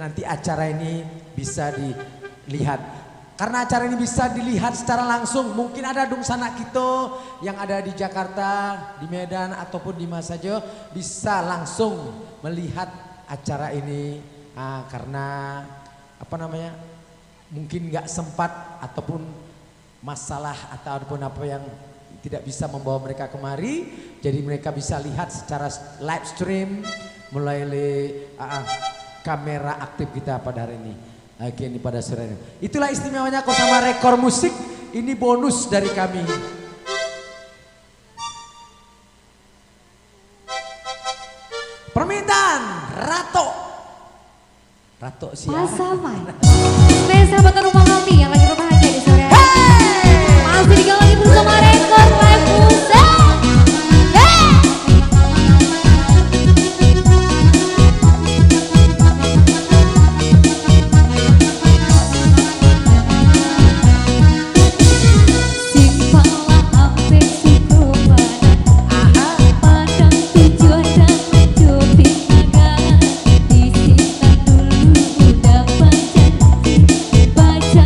nanti acara ini bisa dilihat. Karena acara ini bisa dilihat secara langsung, mungkin ada dung sanak kita yang ada di Jakarta, di Medan ataupun di mana saja bisa langsung melihat acara ini karena apa namanya mungkin nggak sempat ataupun masalah ataupun apa yang tidak bisa membawa mereka kemari, jadi mereka bisa lihat secara live stream melalui kamera aktif kita pada hari ini. Oke, ini pada sore ini. Itulah istimewanya Kosama Rekor Musik. Ini bonus dari kami. Permintaan Rato. Rato siapa? Pasaman. Spesial buat rumah kami yang lagi berbahagia di sore hari. Masih digalangi bersama Rekor Live Musik. Baca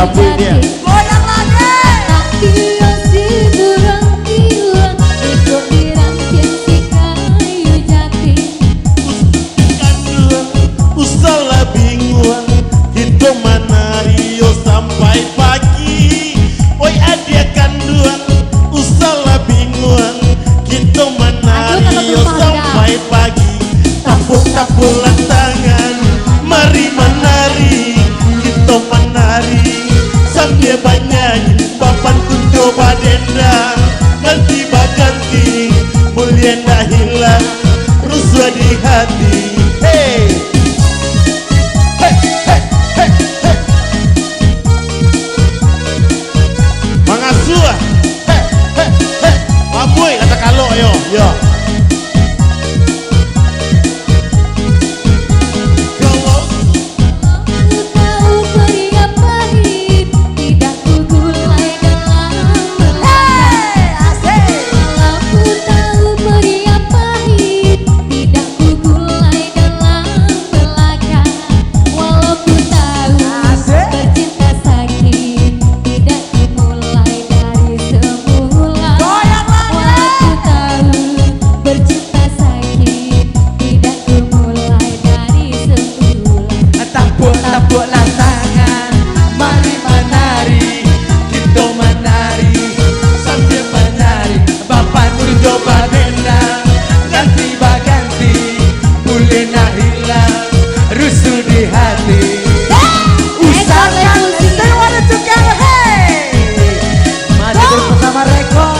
tabu dia. Goyang lagi. Dia si berang-bilang ikut dirangkin si kayu jati. Kanduan usala bingung hidup manario sampai pagi. Oi adia kanduan usala bingung hidup manario sampai pagi. Tapuk-tapukan tangan mari menari kita menari sambil bernyanyi papan pun coba dendang ganti baganti mulia dah hilang ruswa di hati. Hey hey hey hey hey mangasua hey hey hey maboy kata kalau yo yo. Tepuklah tangan, mari menari, kita menari sambil menari. Bapak pun coba dendang, ganti baganti, boleh nak hilang rusuh di hati. Usahakan stay wanna together, hey. Mari bersama rekor.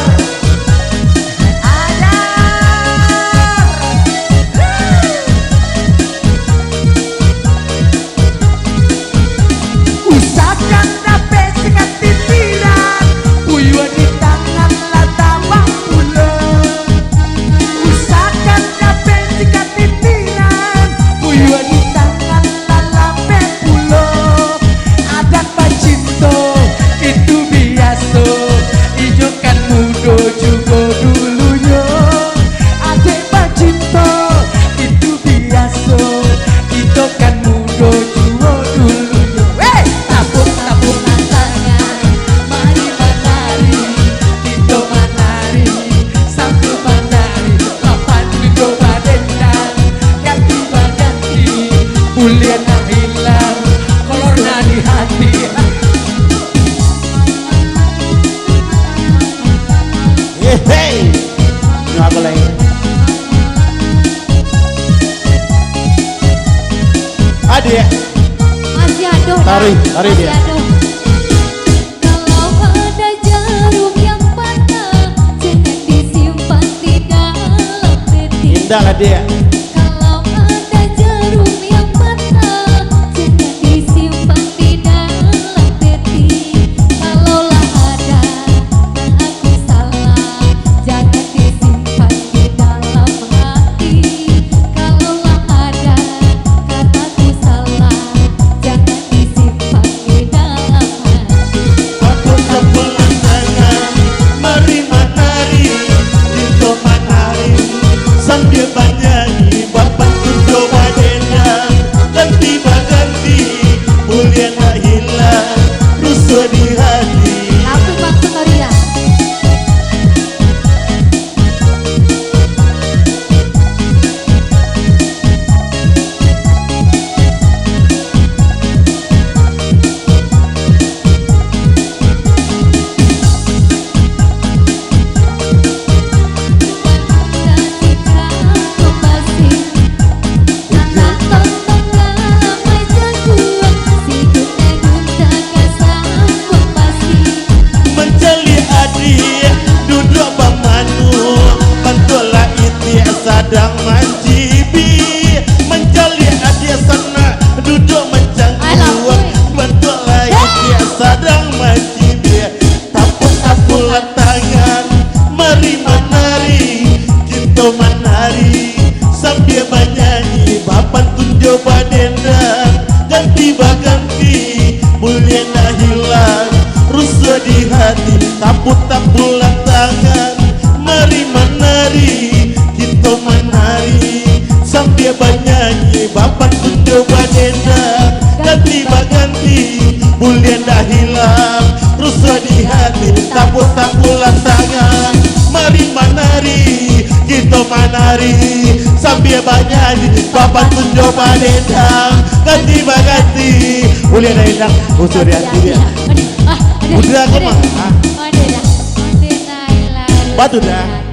Bulian nak hilang kolorna di hati. Hey, nggak boleh. Adik, Masih ada. Tarik Masih dia. ada. Kalau ada jarum yang patah, jangan disimpan di dalam peti. indah lah dia. Kalau ada jarum yang patah, jangan disimpan di dalam peti. Kalaulah ada dan aku salah, jangan disimpan di dalam hati. Kalaulah ada kataku salah, jangan disimpan di dalam hati. Tepuk-tepukan tangan, mari menari, kita menari sambil bernyanyi. Bapak pun coba dendang, ganti baganti, mulia tak hilang rusuh di hati. Aku maksud Noria. Menceli adik duduk pemanu, bantulah itik sedang mencibi. Menceli adik sana duduk mencangkuk, bantulah itik sedang mencibi. Tapuk-tapukan tangan, mari menari, kita menari sambil bernyanyi. Bapak tunjuk badendang, ganti baganti, mulia nak hilang rusuh di hati. Tapuk-tapukan tangan, mari menari, kita menari sambil bernyanyi. Bapak tunjuk badendang, ganti baganti, mulia dah hilang hari sambil banyak papan tunjuk manendang ganti baganti ulian endang usur ya dia udah kemana Batu dah. batu dah